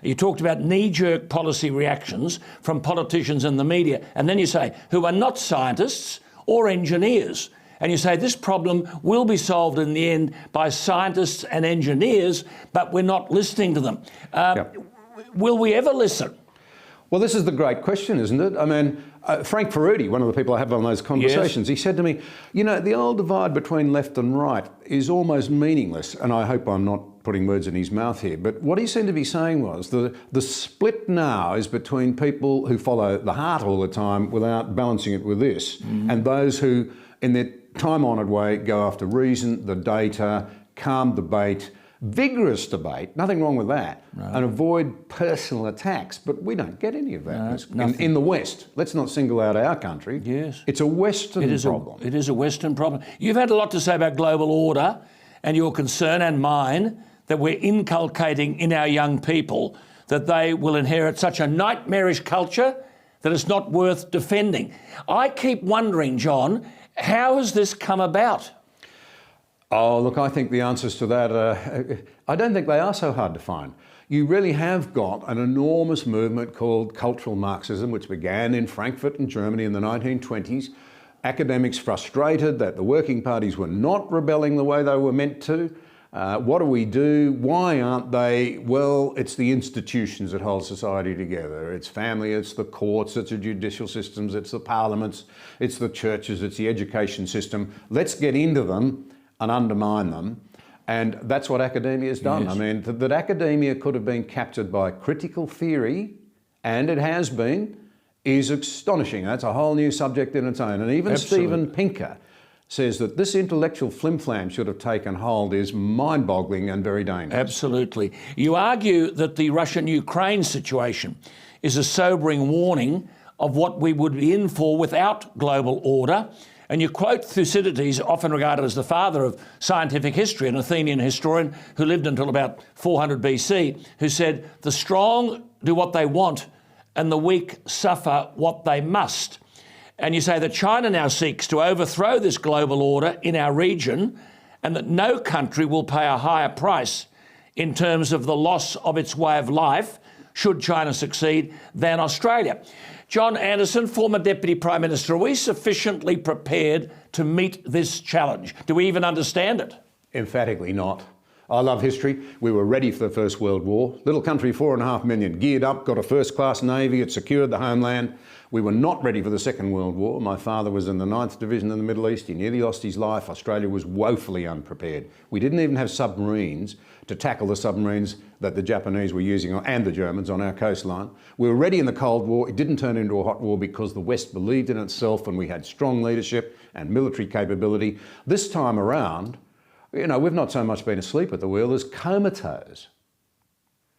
You talked about knee-jerk policy reactions from politicians and the media. And then you say, who are not scientists or engineers. And you say this problem will be solved in the end by scientists and engineers, but we're not listening to them. Will we ever listen? Well, this is the great question, isn't it? I mean, Frank Ferruti, one of the people I have on those conversations, He said to me, you know, the old divide between left and right is almost meaningless. And I hope I'm not putting words in his mouth here. But what he seemed to be saying was the split now is between people who follow the heart all the time without balancing it with this, and those who, in their time-honoured way, go after reason, the data, calm debate, vigorous debate, nothing wrong with that, and avoid personal attacks. But we don't get any of that in the West. Let's not single out our country. Yes. It's a Western problem. It is a Western problem. You've had a lot to say about global order and your concern and mine that we're inculcating in our young people that they will inherit such a nightmarish culture that it's not worth defending. I keep wondering, John, how has this come about? Oh, look, I think the answers to that, I don't think they are so hard to find. You really have got an enormous movement called cultural Marxism, which began in Frankfurt in Germany in the 1920s. Academics frustrated that the working parties were not rebelling the way they were meant to. What do we do? Why aren't they? Well, it's the institutions that hold society together. It's family, it's the courts, it's the judicial systems, it's the parliaments, it's the churches, it's the education system. Let's get into them and undermine them. And that's what academia has done. Yes. I mean, that academia could have been captured by critical theory, and it has been, is astonishing. That's a whole new subject in its own. And even Steven Pinker says that this intellectual flim-flam should have taken hold is mind-boggling and very dangerous. Absolutely. You argue that the Russian-Ukraine situation is a sobering warning of what we would be in for without global order. And you quote Thucydides, often regarded as the father of scientific history, an Athenian historian who lived until about 400 BC, who said, the strong do what they want and the weak suffer what they must. And you say that China now seeks to overthrow this global order in our region and that no country will pay a higher price in terms of the loss of its way of life, should China succeed, than Australia. John Anderson, former Deputy Prime Minister, are we sufficiently prepared to meet this challenge? Do we even understand it? Emphatically not. I love history. We were ready for the First World War. Little country, 4.5 million, geared up, got a first-class navy, it secured the homeland. We were not ready for the Second World War. My father was in the 9th Division in the Middle East. He nearly lost his life. Australia was woefully unprepared. We didn't even have submarines to tackle the submarines that the Japanese were using, and the Germans, on our coastline. We were ready in the Cold War. It didn't turn into a hot war because the West believed in itself and we had strong leadership and military capability. This time around, you know, we've not so much been asleep at the wheel as comatose.